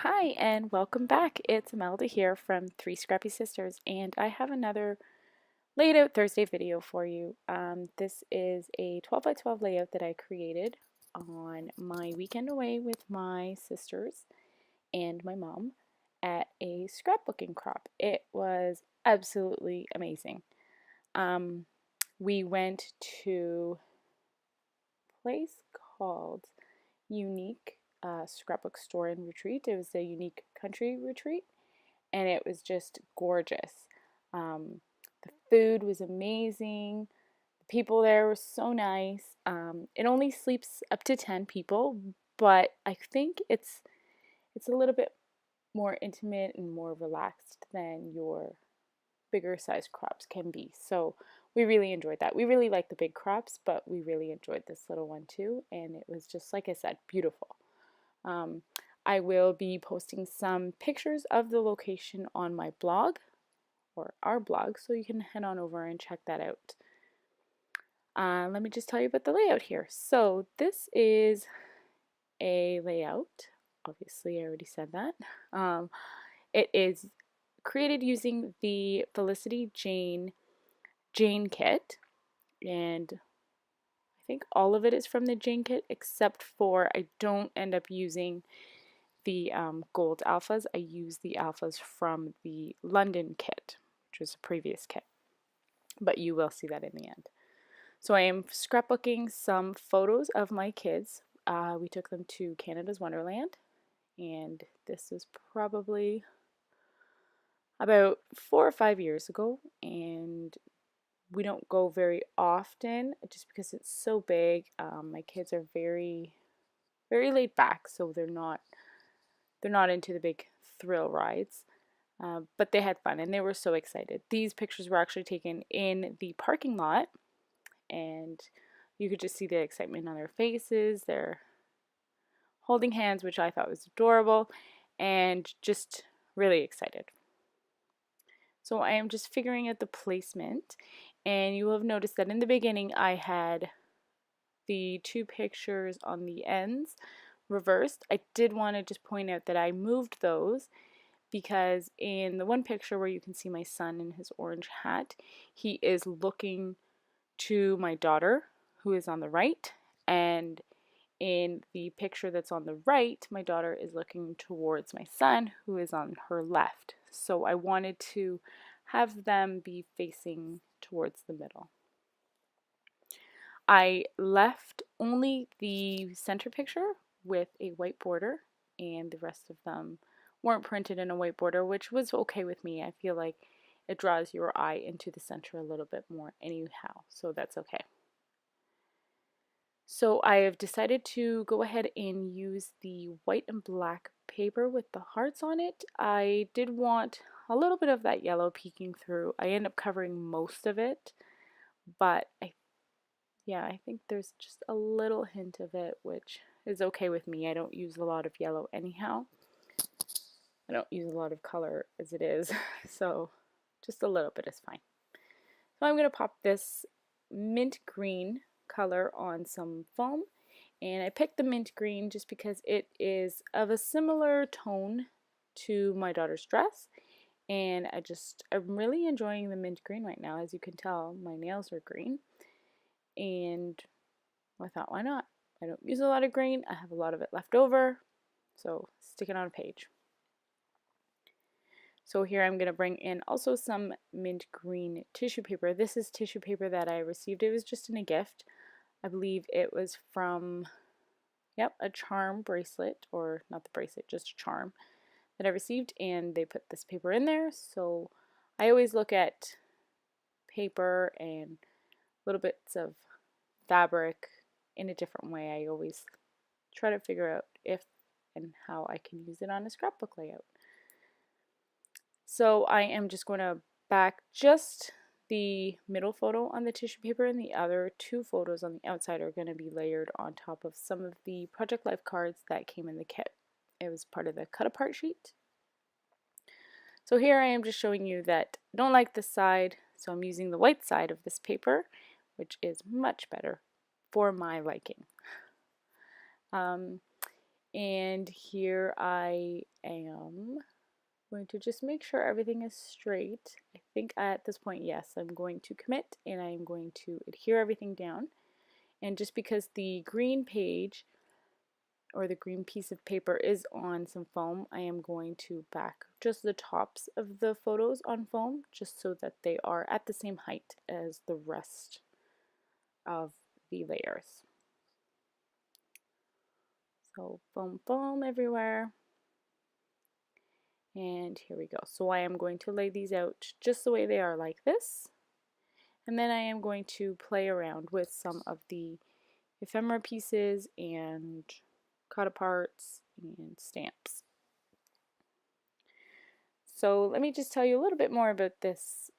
Hi and welcome back. It's Imelda here from Three Scrappy Sisters, and I have another laid out Thursday video for you. This is a 12 by 12 layout that I created on my weekend away with my sisters and my mom at a scrapbooking crop. It was absolutely amazing. We went to a place called Unique Scrapbook Store and Retreat. It was a unique country retreat, and it was just gorgeous. Um, the food was amazing. The people there were so nice. It only sleeps up to 10 people, but I think it's a little bit more intimate and more relaxed than your bigger size crops can be. So we really enjoyed that. We really like the big crops, but we really enjoyed this little one too, and it was just, like I said, beautiful. Um, I will be posting some pictures of the location on my blog or our blog, so you can head on over and check that out. Let me just tell you about the layout here. So this is a layout. Obviously, I already said that. It is created using the Felicity Jane kit, and I think all of it is from the Jane kit except for I don't end up using the gold alphas. I use the alphas from the London kit, which was a previous kit, but you will see that in the end. So I am scrapbooking some photos of my kids. We took them to Canada's Wonderland, and this was probably about 4 or 5 years ago, and we don't go very often just because it's so big. My kids are very, very laid back, so they're not into the big thrill rides. But they had fun and they were so excited. These pictures were actually taken in the parking lot, and you could just see the excitement on their faces. They're holding hands, which I thought was adorable, and just really excited. So I am just figuring out the placement, and you will have noticed that in the beginning I had the two pictures on the ends reversed. I did want to just point out that I moved those because in the one picture where you can see my son in his orange hat, he is looking to my daughter, who is on the right, and in the picture that's on the right, my daughter is looking towards my son, who is on her left. So I wanted to have them be facing towards the middle. I left only the center picture with a white border, and the rest of them weren't printed in a white border, which was okay with me. I feel like it draws your eye into the center a little bit more anyhow, so that's okay. So I have decided to go ahead and use the white and black paper with the hearts on it. I did want a little bit of that yellow peeking through. I end up covering most of it, but I think there's just a little hint of it, which is okay with me. I don't use a lot of yellow anyhow. I don't use a lot of color as it is, so just a little bit is fine. So I'm going to pop this mint green color on some foam, and I picked the mint green just because it is of a similar tone to my daughter's dress, and I'm really enjoying the mint green right now. As you can tell, my nails are green, and I thought, why not? I don't use a lot of green. I have a lot of it left over, so stick it on a page. So here I'm going to bring in also some mint green tissue paper. This is tissue paper that I received. It was just in a gift. I believe it was from, a charm bracelet, or not the bracelet, just a charm that I received, and they put this paper in there. So I always look at paper and little bits of fabric in a different way. I always try to figure out if and how I can use it on a scrapbook layout. So I am just going to back just the middle photo on the tissue paper, and the other two photos on the outside are going to be layered on top of some of the Project Life cards that came in the kit. It was part of the cut apart sheet. So here I am just showing you that I don't like this side, so I'm using the white side of this paper, which is much better for my liking. And here I am going to just make sure everything is straight. I think at this point, yes, I'm going to commit and I'm going to adhere everything down. And just because the green page or the green piece of paper is on some foam, I am going to back just the tops of the photos on foam just so that they are at the same height as the rest of the layers. So foam, foam everywhere. And here we go. So I am going to lay these out just the way they are, like this. And then I am going to play around with some of the ephemera pieces and cut aparts and stamps. So let me just tell you a little bit more about this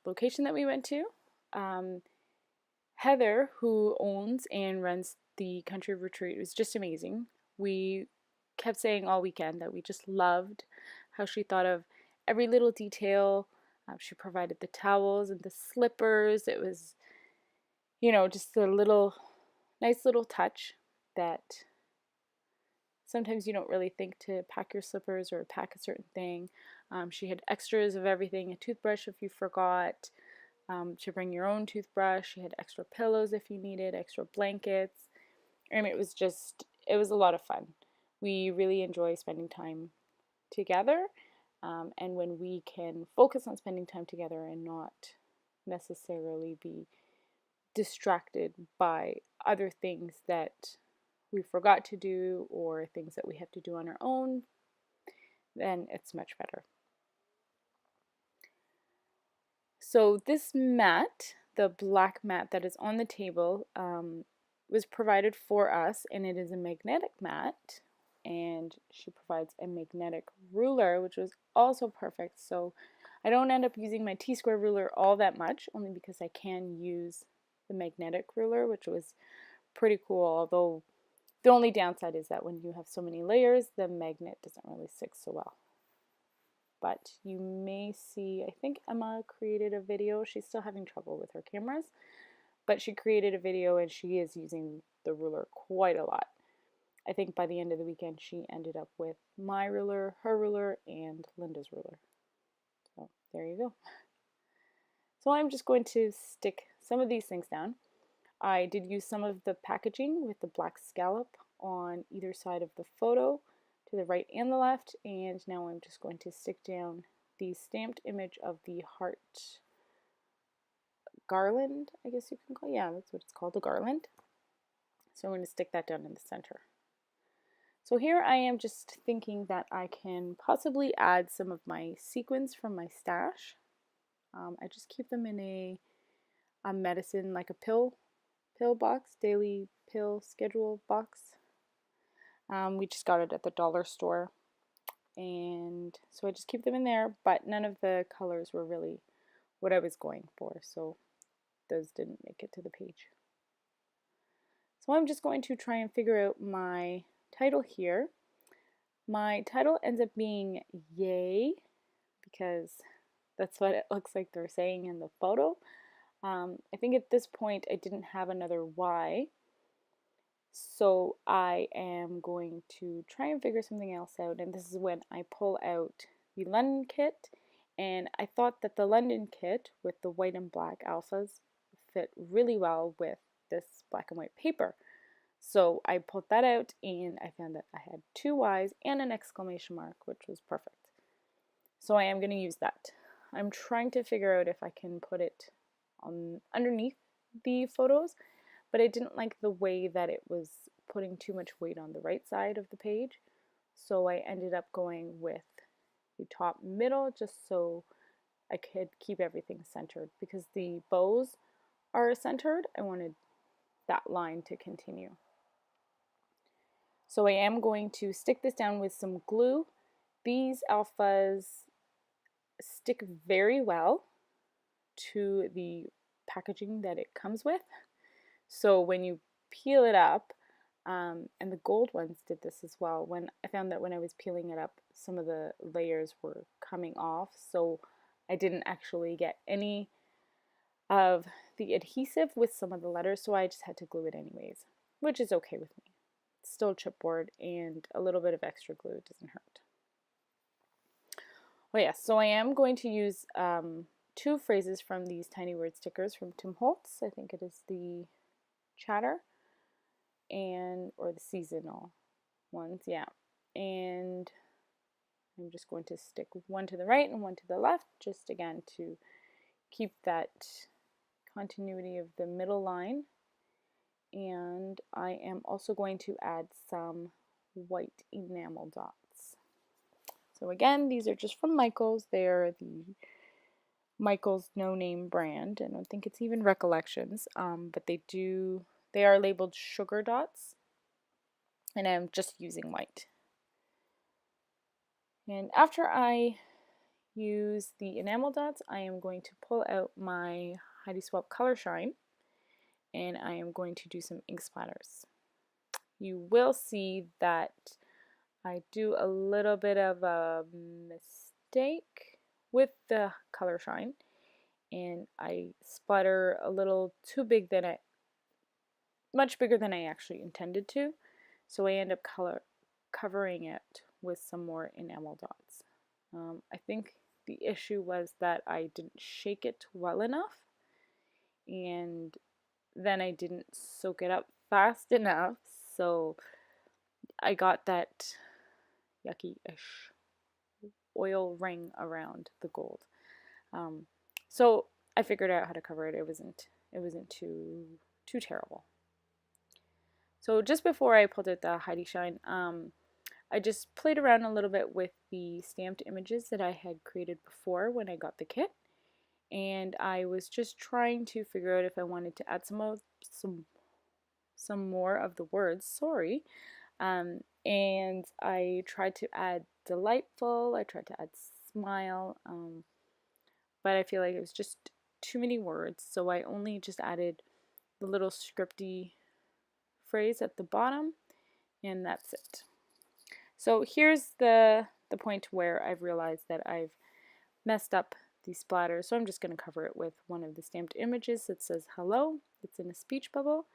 location that we went to. Heather, who owns and runs the country retreat, was just amazing. We kept saying all weekend that we just loved how she thought of every little detail. She provided the towels and the slippers. It was, you know, just a little nice little touch that sometimes you don't really think to pack your slippers or pack a certain thing. She had extras of everything, a toothbrush if you forgot to bring your own toothbrush. She had extra pillows if you needed, extra blankets. And it was a lot of fun. We really enjoy spending time together. And when we can focus on spending time together and not necessarily be distracted by other things that we forgot to do or things that we have to do on our own, then it's much better. So this mat, the black mat that is on the table, was provided for us, and it is a magnetic mat, and she provides a magnetic ruler, which was also perfect. So I don't end up using my T-square ruler all that much, only because I can use the magnetic ruler, which was pretty cool, although the only downside is that when you have so many layers, the magnet doesn't really stick so well. But you may see, I think Emma created a video. She's still having trouble with her cameras, but she created a video and she is using the ruler quite a lot. I think by the end of the weekend, she ended up with my ruler, her ruler, and Linda's ruler. So there you go. So I'm just going to stick some of these things down. I did use some of the packaging with the black scallop on either side of the photo, to the right and the left, and now I'm just going to stick down the stamped image of the heart garland, I guess you can call it. Yeah, that's what it's called, the garland. So I'm going to stick that down in the center. So here I am just thinking that I can possibly add some of my sequins from my stash. I just keep them in a medicine, like a pill box, daily pill schedule box. We just got it at the dollar store, and so I just keep them in there, but none of the colors were really what I was going for, so those didn't make it to the page. So I'm just going to try and figure out my title here. My title ends up being Yay, because that's what it looks like they're saying in the photo. I think at this point I didn't have another Y, so I am going to try and figure something else out, and this is when I pull out the London kit, and I thought that the London kit with the white and black alphas fit really well with this black and white paper. So I pulled that out and I found that I had two Y's and an exclamation mark, which was perfect. So I am going to use that. I'm trying to figure out if I can put it on underneath the photos, but I didn't like the way that it was putting too much weight on the right side of the page. So I ended up going with the top middle just so I could keep everything centered, because the bows are centered. I wanted that line to continue. So I am going to stick this down with some glue. These alphas stick very well to the packaging that it comes with. So when you peel it up, and the gold ones did this as well, when I found that when I was peeling it up, some of the layers were coming off, so I didn't actually get any of the adhesive with some of the letters, so I just had to glue it anyways, which is okay with me. still chipboard, and a little bit of extra glue doesn't hurt. Well, yes, so I am going to use 2 phrases from these tiny word stickers from Tim Holtz. I think it is the Chatter or the seasonal ones, yeah. And I'm just going to stick one to the right and one to the left, just again to keep that continuity of the middle line. And I am also going to add some white enamel dots. So again, these are just from Michaels. They're the Michaels No Name brand. I don't think it's even Recollections, but they are labeled sugar dots, and I'm just using white. And after I use the enamel dots, I am going to pull out my Heidi Swapp Color Shine, and I am going to do some ink splatters. You will see that I do a little bit of a mistake with the Color Shine, and I splatter a little too big much bigger than I actually intended to, so I end up covering it with some more enamel dots. I think the issue was that I didn't shake it well enough, and then I didn't soak it up fast enough, so I got that yucky-ish oil ring around the gold. So I figured out how to cover it. It wasn't too terrible. So just before I pulled out the Heidi Shine, I just played around a little bit with the stamped images that I had created before when I got the kit, and I was just trying to figure out if I wanted to add some more of the words. Sorry. And I tried to add delightful. I tried to add smile, but I feel like it was just too many words, so I only just added the little scripty phrase at the bottom, and that's it. So here's the point where I've realized that I've messed up the splatter, so I'm just going to cover it with one of the stamped images that says hello. It's in a speech bubble,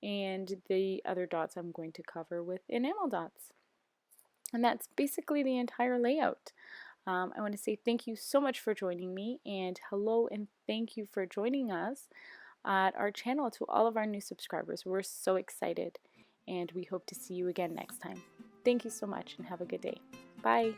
and the other dots I'm going to cover with enamel dots. And that's basically the entire layout. I want to say thank you so much for joining me, and hello and thank you for joining us at our channel. To all of our new subscribers, we're so excited, and we hope to see you again next time. Thank you so much, and have a good day. Bye.